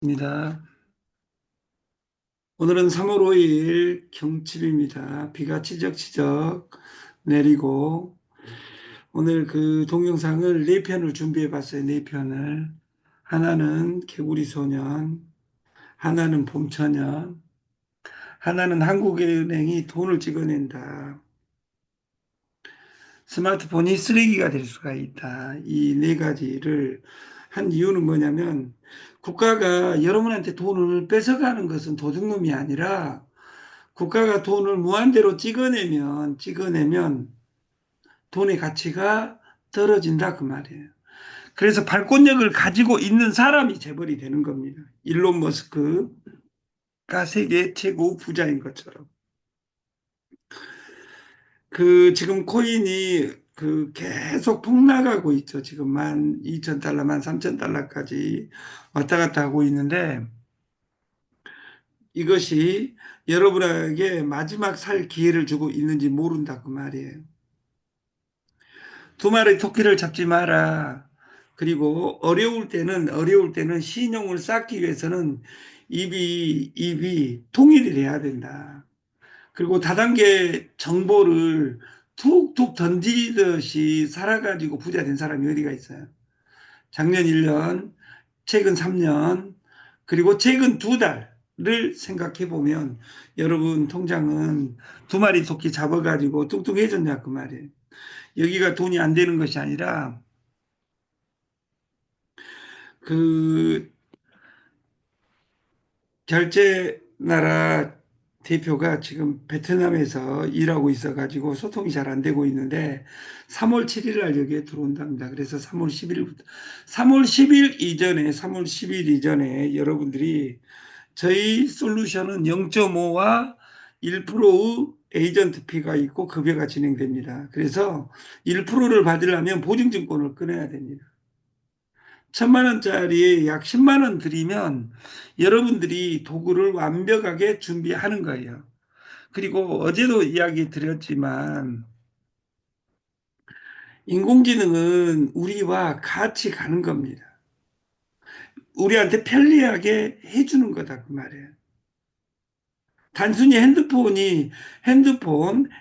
입니다. 오늘은 3월 5일 경칩입니다. 비가 치적치적 내리고 오늘 그 동영상을 네 편을 준비해 봤어요. 네 편을. 하나는 개구리 소년, 하나는 봄처년, 하나는 한국은행이 돈을 찍어낸다. 스마트폰이 쓰레기가 될 수가 있다. 이 네 가지를 한 이유는 뭐냐면 국가가 여러분한테 돈을 뺏어가는 것은 도둑놈이 아니라 국가가 돈을 무한대로 찍어내면 돈의 가치가 떨어진다 그 말이에요. 그래서 발권력을 가지고 있는 사람이 재벌이 되는 겁니다. 일론 머스크가 세계 최고 부자인 것처럼. 그 지금 코인이 그 계속 폭락하고 있죠. 지금 12,000달러, 13,000달러까지 왔다 갔다 하고 있는데 이것이 여러분에게 마지막 살 기회를 주고 있는지 모른다 그 말이에요. 두 마리 토끼를 잡지 마라. 그리고 어려울 때는 신용을 쌓기 위해서는 입이 통일이 돼야 된다. 그리고 다단계 정보를 툭툭 던지듯이 살아가지고 부자 된 사람이 어디가 있어요? 작년 1년, 최근 3년, 그리고 최근 2달을 생각해 보면 여러분 통장은 두 마리 토끼 잡아가지고 뚱뚱해졌냐 그 말이에요. 여기가 돈이 안 되는 것이 아니라 그 결제 나라 대표가 지금 베트남에서 일하고 있어가지고 소통이 잘 안 되고 있는데 3월 7일 날 여기에 들어온답니다. 그래서 3월 10일 이전에 여러분들이 저희 솔루션은 0.5와 1%의 에이전트 피가 있고 급여가 진행됩니다. 그래서 1%를 받으려면 보증증권을 끊어야 됩니다. 1,000만 원짜리에 약 10만 원 들이면 여러분들이 도구를 완벽하게 준비하는 거예요. 그리고 어제도 이야기 드렸지만 인공지능은 우리와 같이 가는 겁니다. 우리한테 편리하게 해주는 거다 그 말이에요. 단순히 핸드폰,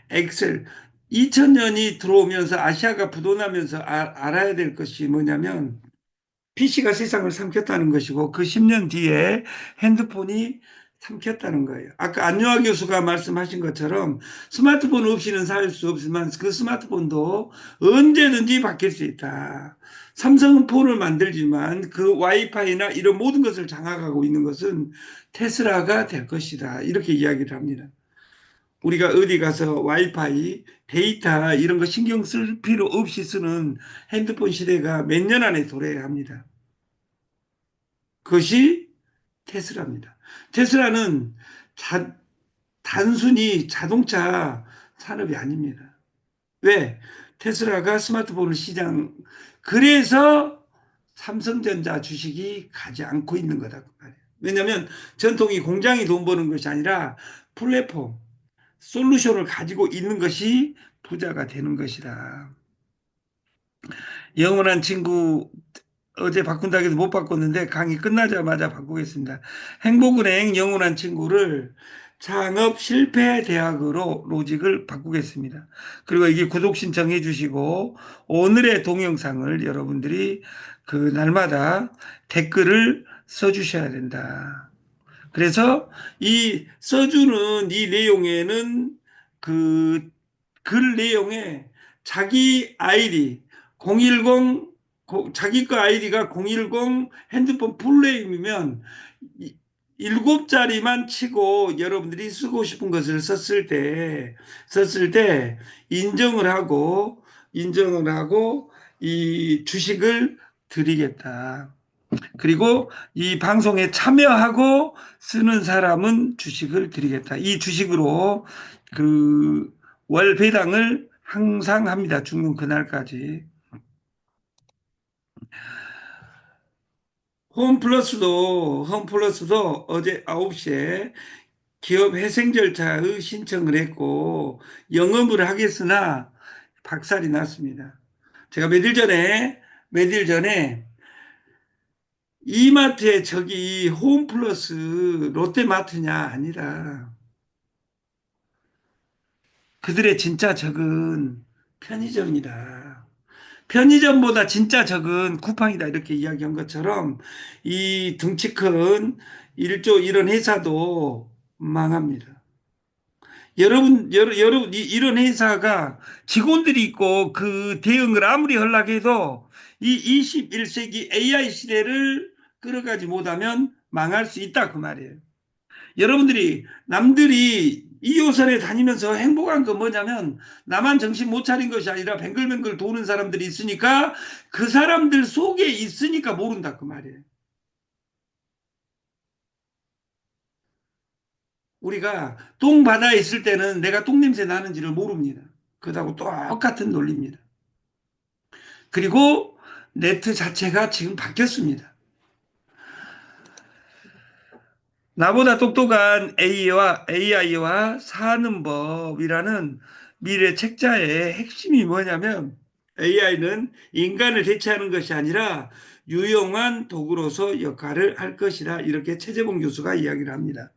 엑셀 2000년이 들어오면서 아시아가 부도나면서 알아야 될 것이 뭐냐면 PC가 세상을 삼켰다는 것이고 그 10년 뒤에 핸드폰이 삼켰다는 거예요. 아까 안요하 교수가 말씀하신 것처럼 스마트폰 없이는 살 수 없지만 그 스마트폰도 언제든지 바뀔 수 있다. 삼성은 폰을 만들지만 그 와이파이나 이런 모든 것을 장악하고 있는 것은 테슬라가 될 것이다. 이렇게 이야기를 합니다. 우리가 어디 가서 와이파이, 데이터 이런 거 신경 쓸 필요 없이 쓰는 핸드폰 시대가 몇 년 안에 도래해야 합니다. 그것이 테슬라입니다. 테슬라는 단순히 자동차 산업이 아닙니다. 왜? 테슬라가 스마트폰을 그래서 삼성전자 주식이 가지 않고 있는 거다. 그 말이에요. 왜냐하면 전통이 공장이 돈 버는 것이 아니라 플랫폼, 솔루션을 가지고 있는 것이 부자가 되는 것이다. 영원한 친구 어제 바꾼다고 해도 못 바꿨는데 강의 끝나자마자 바꾸겠습니다. 행복은행 영원한 친구를 창업 실패 대학으로 로직을 바꾸겠습니다. 그리고 이게 구독 신청해 주시고 오늘의 동영상을 여러분들이 그 날마다 댓글을 써 주셔야 된다. 그래서 이 써주는 이 내용에는 그 글 내용에 자기 아이디 010 자기 거 아이디가 010 핸드폰 풀네임이면 7자리만 치고 여러분들이 쓰고 싶은 것을 썼을 때 인정을 하고 이 주식을 드리겠다. 그리고 이 방송에 참여하고 쓰는 사람은 주식을 드리겠다. 이 주식으로 그 월 배당을 항상 합니다. 죽는 그날까지. 홈플러스도 어제 9시에 기업 회생 절차의 신청을 했고 영업을 하겠으나 박살이 났습니다. 제가 며칠 전에 이마트의 적이 홈플러스 롯데마트냐? 아니라 그들의 진짜 적은 편의점이다. 편의점보다 진짜 적은 쿠팡이다. 이렇게 이야기한 것처럼 이 덩치 큰 일조 이런 회사도 망합니다. 여러분, 이런 회사가 직원들이 있고 그 대응을 아무리 하려고 해도 이 21세기 AI 시대를 끌어가지 못하면 망할 수 있다. 그 말이에요. 여러분들이 남들이 2호선에 다니면서 행복한 건 뭐냐면 나만 정신 못 차린 것이 아니라 뱅글뱅글 도는 사람들이 있으니까 그 사람들 속에 있으니까 모른다. 그 말이에요. 우리가 똥바다에 있을 때는 내가 똥냄새 나는지를 모릅니다. 그거하고 똑같은 논리입니다. 그리고 네트 자체가 지금 바뀌었습니다. 나보다 똑똑한 AI와 사는 법이라는 미래 책자의 핵심이 뭐냐면 AI는 인간을 대체하는 것이 아니라 유용한 도구로서 역할을 할 것이라 이렇게 최재봉 교수가 이야기를 합니다.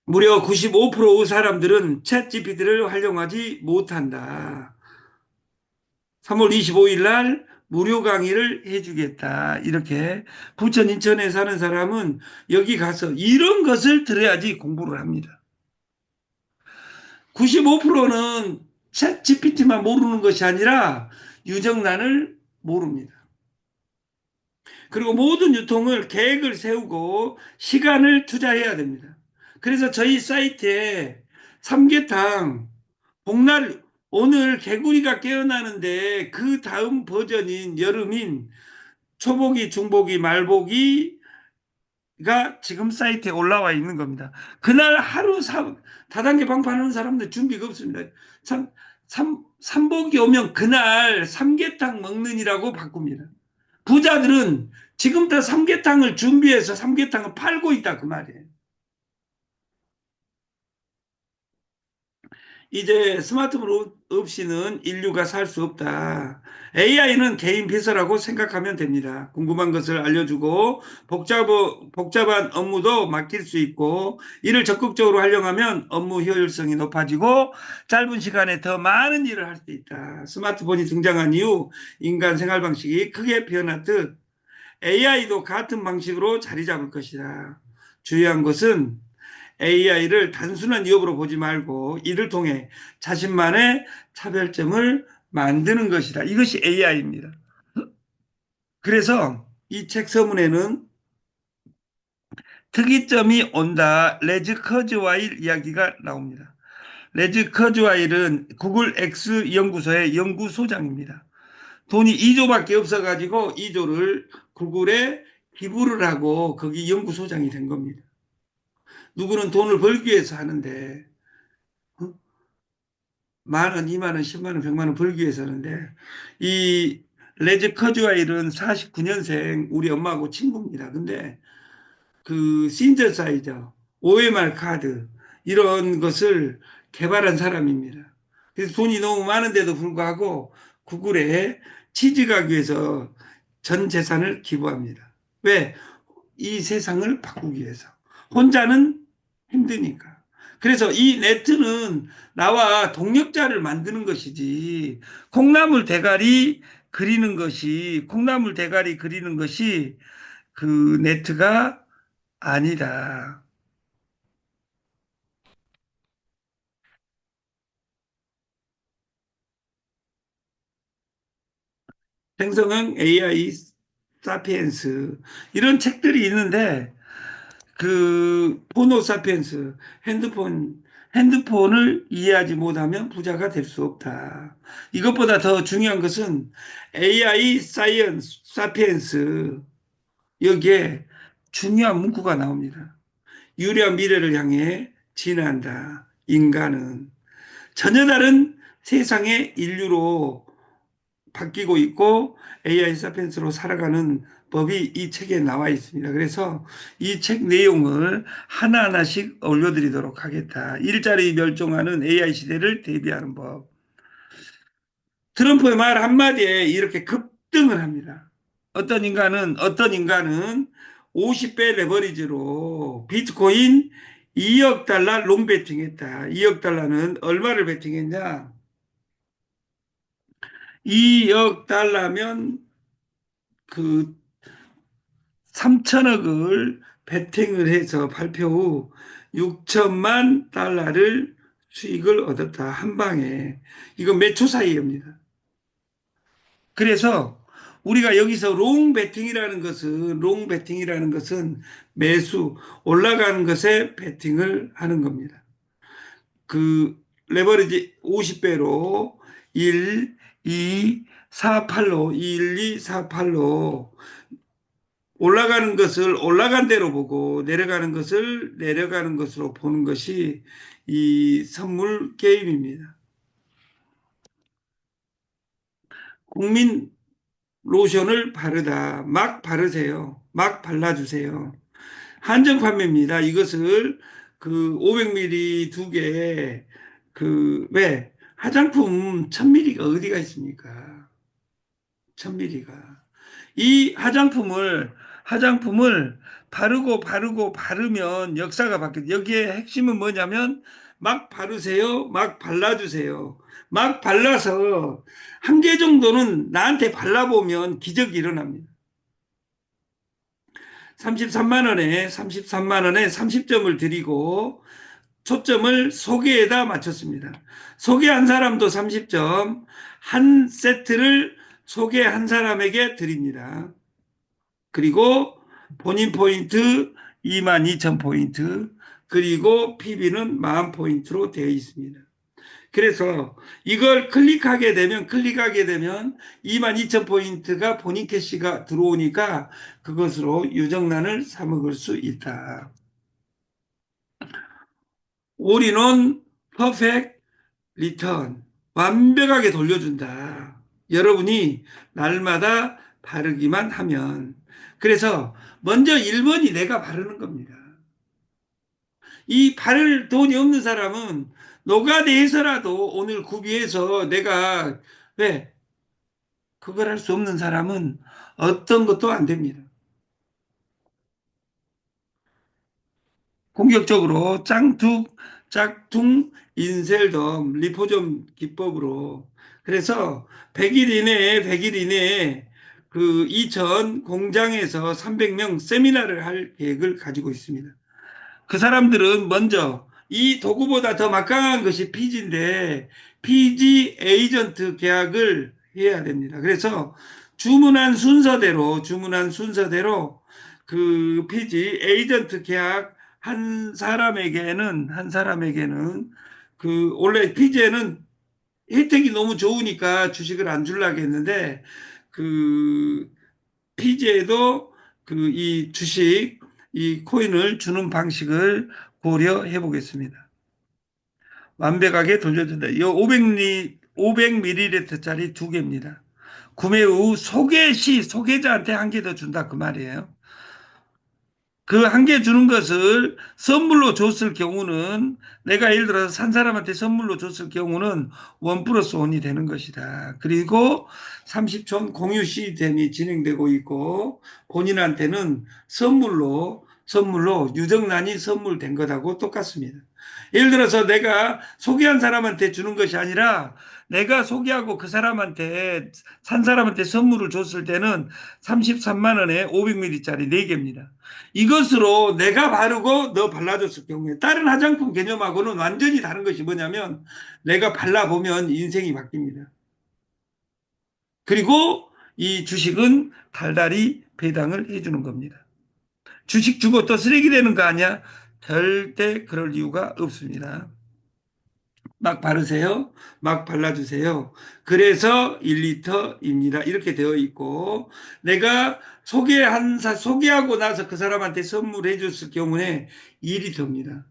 무려 95%의 사람들은 챗 GPT를 활용하지 못한다. 3월 25일 날 무료 강의를 해주겠다. 이렇게 부천 인천에 사는 사람은 여기 가서 이런 것을 들어야지 공부를 합니다. 95%는 챗 GPT만 모르는 것이 아니라 유정란을 모릅니다. 그리고 모든 유통을 계획을 세우고 시간을 투자해야 됩니다. 그래서 저희 사이트에 삼계탕 복날 오늘 개구리가 깨어나는데 그 다음 버전인 여름인 초복이 중복이 말복이가 지금 사이트에 올라와 있는 겁니다. 그날 하루 다단계 방판하는 사람들 준비가 없습니다. 참, 삼복이 오면 그날 삼계탕 먹는이라고 바꿉니다. 부자들은 지금부터 삼계탕을 준비해서 삼계탕을 팔고 있다 그 말이에요. 이제 스마트폰 없이는 인류가 살 수 없다. AI는 개인 비서라고 생각하면 됩니다. 궁금한 것을 알려주고 복잡한 업무도 맡길 수 있고 이를 적극적으로 활용하면 업무 효율성이 높아지고 짧은 시간에 더 많은 일을 할 수 있다. 스마트폰이 등장한 이후 인간 생활 방식이 크게 변화듯 AI도 같은 방식으로 자리 잡을 것이다. 중요한 것은 AI를 단순한 위협으로 보지 말고 이를 통해 자신만의 차별점을 만드는 것이다. 이것이 AI입니다. 그래서 이 책 서문에는 특이점이 온다. 레즈 커즈와일 이야기가 나옵니다. 레즈 커즈와일은 구글 X 연구소의 연구소장입니다. 돈이 2조밖에 없어가지고 2조를 구글에 기부를 하고 거기 연구소장이 된 겁니다. 누구는 돈을 벌기 위해서 하는데 어? 만 원, 2만 원, 10만 원, 100만 원 벌기 위해서 하는데 이 레즈 커즈와일은 49년생 우리 엄마하고 친구입니다. 근데 그 신저사이저, OMR 카드 이런 것을 개발한 사람입니다. 그래서 돈이 너무 많은데도 불구하고 구글에 취직하기 위해서 전 재산을 기부합니다. 왜? 이 세상을 바꾸기 위해서. 혼자는 힘드니까. 그래서 이 네트는 나와 동력자를 만드는 것이지 콩나물 대가리 그리는 것이 그 네트가 아니다. 생성형 AI 사피엔스 이런 책들이 있는데 그 포노 사피엔스 핸드폰을 이해하지 못하면 부자가 될 수 없다. 이것보다 더 중요한 것은 AI 사이언스 사피엔스 여기에 중요한 문구가 나옵니다. 유리한 미래를 향해 진화한다. 인간은 전혀 다른 세상의 인류로 바뀌고 있고 AI 사피엔스로 살아가는 법이 이 책에 나와 있습니다. 그래서 이 책 내용을 하나하나씩 올려드리도록 하겠다. 일자리 멸종하는 AI 시대를 대비하는 법. 트럼프의 말 한마디에 이렇게 급등을 합니다. 어떤 인간은 50배 레버리지로 비트코인 2억 달러 롱 베팅했다. 2억 달러는 얼마를 베팅했냐? 2억 달러면 그 3천억을 베팅을 해서 발표 후 6천만 달러를 수익을 얻었다. 한 방에. 이거 몇 초 사이입니다. 그래서 우리가 여기서 롱 베팅이라는 것은 매수 올라가는 것에 베팅을 하는 겁니다. 그 레버리지 50배로 1, 2, 4, 8로 1, 2, 4, 8로 올라가는 것을 올라간 대로 보고 내려가는 것을 내려가는 것으로 보는 것이 이 선물 게임입니다. 국민 로션을 바르다. 막 바르세요. 막 발라주세요. 한정 판매입니다. 이것을 그 500ml 두 개, 왜? 화장품 1000ml가 어디가 있습니까? 1000ml가. 이 화장품을 바르면 역사가 바뀌어요. 여기에 핵심은 뭐냐면 막 바르세요. 막 발라주세요. 막 발라서 한 개 정도는 나한테 발라보면 기적이 일어납니다. 33만 원에 30점을 드리고 초점을 소개에다 맞췄습니다. 소개한 사람도 30점, 한 세트를 소개한 사람에게 드립니다. 그리고 본인 포인트 22,000포인트, 그리고 PB는 10,000포인트로 되어 있습니다. 그래서 이걸 클릭하게 되면 22,000포인트가 본인 캐시가 들어오니까 그것으로 유정란을 사먹을 수 있다. 올인원 퍼펙트 리턴. 완벽하게 돌려준다. 여러분이 날마다 바르기만 하면. 그래서 먼저 1번이 내가 바르는 겁니다. 이 바를 돈이 없는 사람은 노가다해서라도 오늘 구비해서 내가 왜 그걸 할 수 없는 사람은 어떤 것도 안 됩니다. 공격적으로 짝퉁 인셀덤 리포점 기법으로 그래서 100일 이내에 그 이천 공장에서 300명 세미나를 할 계획을 가지고 있습니다. 그 사람들은 먼저 이 도구보다 더 막강한 것이 피지인데 피지 에이전트 계약을 해야 됩니다. 그래서 주문한 순서대로 그 피지 에이전트 계약 한 사람에게는 그 원래 피지에는 혜택이 너무 좋으니까 주식을 안 주려고 했는데 그 피지에도 그 이 주식 이 코인을 주는 방식을 고려해 보겠습니다. 완벽하게 돌려준다. 이 500ml짜리 두 개입니다. 구매 후 소개자한테 한 개 더 준다 그 말이에요. 그 한 개 주는 것을 선물로 줬을 경우는 내가 예를 들어서 산 사람한테 선물로 줬을 경우는 원 플러스 원이 되는 것이다. 그리고 30촌 공유 시스템이 진행되고 있고 본인한테는 선물로 유정란이 선물된 것하고 똑같습니다. 예를 들어서 내가 소개한 사람한테 주는 것이 아니라 내가 소개하고 그 사람한테 산 사람한테 선물을 줬을 때는 33만 원에 500ml짜리 4개입니다. 이것으로 내가 바르고 너 발라줬을 경우에 다른 화장품 개념하고는 완전히 다른 것이 뭐냐면 내가 발라보면 인생이 바뀝니다. 그리고 이 주식은 달달이 배당을 해주는 겁니다. 주식 주고 또 쓰레기 되는 거 아니야? 절대 그럴 이유가 없습니다. 막 바르세요. 막 발라주세요. 그래서 1리터입니다. 이렇게 되어 있고 내가 소개하고 나서 그 사람한테 선물해 줬을 경우에 2리터입니다.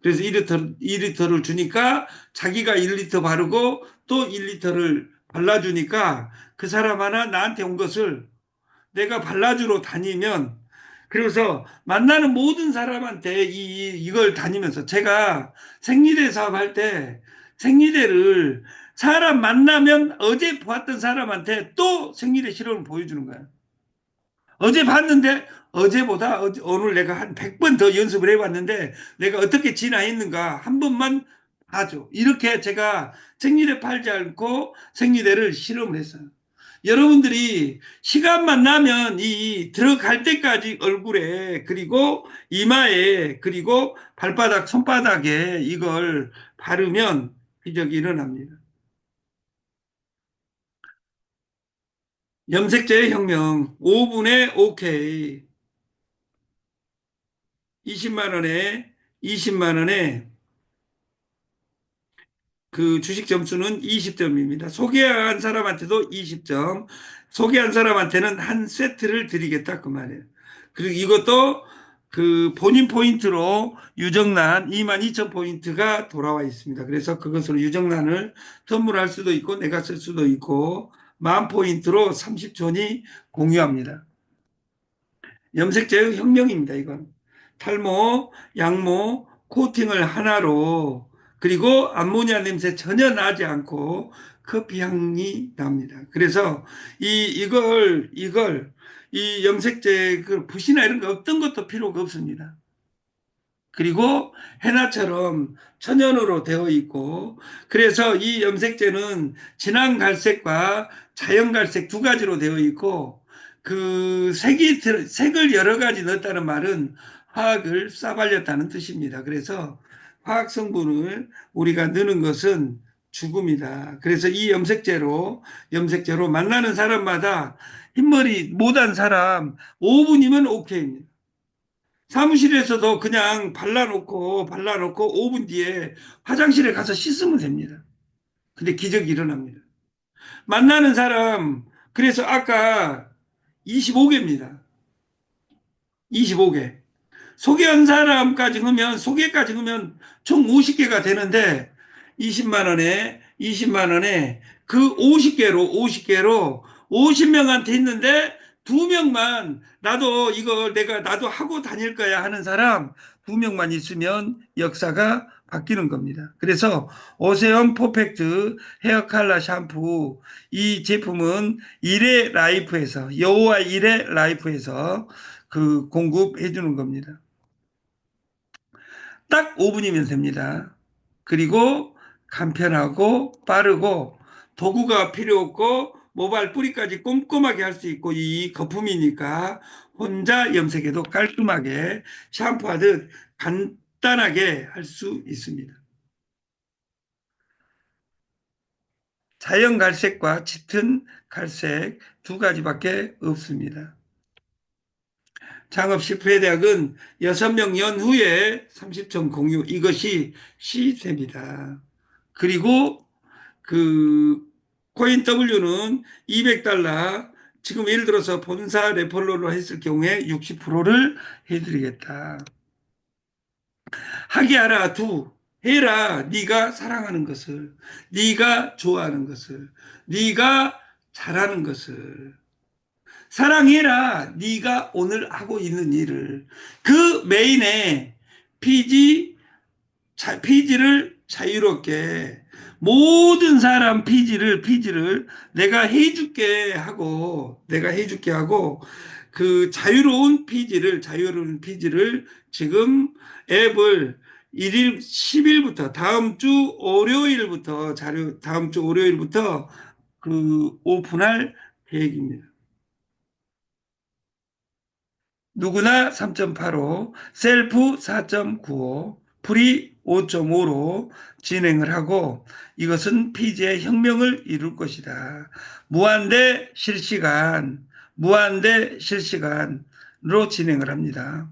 그래서 2리터를 주니까 자기가 1리터 바르고 또 1리터를 발라주니까 그 사람 하나 나한테 온 것을 내가 발라주러 다니면 그래서 만나는 모든 사람한테 이걸 다니면서 제가 생리대 사업할 때 생리대를 사람 만나면 어제 보았던 사람한테 또 생리대 실험을 보여주는 거야. 어제 봤는데 어제보다 오늘 내가 한 100번 더 연습을 해봤는데 내가 어떻게 진화했는가 한 번만 봐줘. 이렇게 제가 생리대 팔지 않고 생리대를 실험을 했어요. 여러분들이 시간만 나면 이 들어갈 때까지 얼굴에 그리고 이마에 그리고 발바닥 손바닥에 이걸 바르면 기적이 일어납니다. 염색제의 혁명 5분에 OK 20만 원에 20만 원에 그 주식 점수는 20점입니다. 소개한 사람한테도 20점, 소개한 사람한테는 한 세트를 드리겠다 그 말이에요. 그리고 이것도 그 본인 포인트로 유정란 22,000 포인트가 돌아와 있습니다. 그래서 그것으로 유정란을 선물할 수도 있고 내가 쓸 수도 있고 만 포인트로 30촌이 공유합니다. 염색제의 혁명입니다, 이건. 탈모, 양모, 코팅을 하나로 그리고 암모니아 냄새 전혀 나지 않고 커피 향이 납니다. 그래서 이걸 이 염색제 그 붓이나 이런 거 어떤 것도 필요가 없습니다. 그리고 해나처럼 천연으로 되어 있고 그래서 이 염색제는 진한 갈색과 자연 갈색 두 가지로 되어 있고 그 색을 여러 가지 넣었다는 말은 화학을 싸발렸다는 뜻입니다. 그래서 화학 성분을 우리가 넣는 것은 죽음이다. 그래서 이 염색제로 만나는 사람마다 흰머리 못한 사람 5분이면 오케이입니다. 사무실에서도 그냥 발라놓고 5분 뒤에 화장실에 가서 씻으면 됩니다. 근데 기적이 일어납니다. 만나는 사람, 그래서 아까 25개입니다. 25개. 소개한 사람까지 넣으면, 소개까지 넣으면 총 50개가 되는데 20만 원에, 20만 원에 그 50개로 50명한테 했는데 2명만 나도 이걸 나도 하고 다닐 거야 하는 사람 2명만 있으면 역사가 바뀌는 겁니다. 그래서 오세훈 퍼펙트 헤어 칼라 샴푸 이 제품은 일의 라이프에서 여호와 일의 라이프에서 그 공급해 주는 겁니다. 딱 5분이면 됩니다. 그리고 간편하고 빠르고 도구가 필요 없고 모발 뿌리까지 꼼꼼하게 할 수 있고 이 거품이니까 혼자 염색해도 깔끔하게 샴푸하듯 간단하게 할 수 있습니다. 자연 갈색과 짙은 갈색 두 가지밖에 없습니다. 창업 실패 대학은 6명 연후에 30점 공유 이것이 시세입니다. 그리고 그 코인 W는 200달러 지금 예를 들어서 본사 레퍼럴로 했을 경우에 60%를 해드리겠다. 하게 하라 두 해라 네가 사랑하는 것을 네가 좋아하는 것을 네가 잘하는 것을 사랑해라 네가 오늘 하고 있는 일을 그 메인에 피지 피지를 자유롭게 모든 사람 피지를 내가 해줄게 하고 그 자유로운 피지를 지금 앱을 1일 10일부터 다음 주 월요일부터 그 오픈할 계획입니다. 누구나 3.85, 셀프 4.95, 프리 5.5로 진행을 하고 이것은 피지의 혁명을 이룰 것이다. 무한대 실시간으로 진행을 합니다.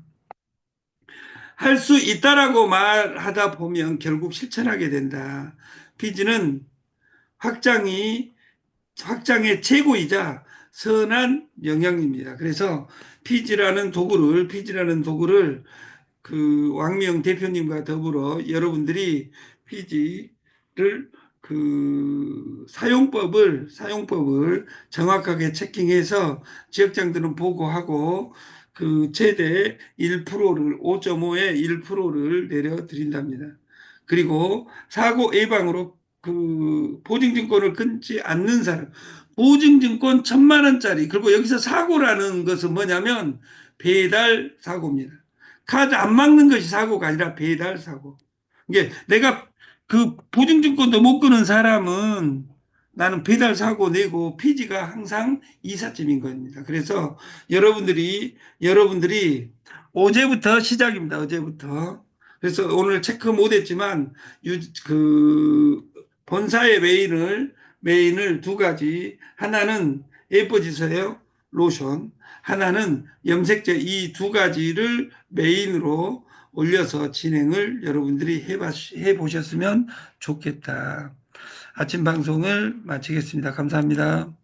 할 수 있다라고 말하다 보면 결국 실천하게 된다. 피지는 확장의 최고이자 선한 영향입니다. 그래서 피지라는 도구를 그 왕명 대표님과 더불어 여러분들이 피지를 그 사용법을 정확하게 체킹해서 지역장들은 보고하고 그 최대 5.5에 1%를 내려드린답니다. 그리고 사고 예방으로 그 보증증권을 끊지 않는 사람 보증증권 1,000만 원짜리. 그리고 여기서 사고라는 것은 뭐냐면 배달 사고입니다. 카드 안 막는 것이 사고가 아니라 배달 사고. 이게 내가 그 보증증권도 못 끄는 사람은 나는 배달 사고 내고 피지가 항상 이삿짐인 겁니다. 그래서 여러분들이 어제부터 시작입니다. 어제부터. 그래서 오늘 체크 못 했지만 그 본사의 메인을 두 가지, 하나는 예뻐지세요 로션, 하나는 염색제, 이 두 가지를 메인으로 올려서 진행을 여러분들이 해보셨으면 좋겠다. 아침 방송을 마치겠습니다. 감사합니다.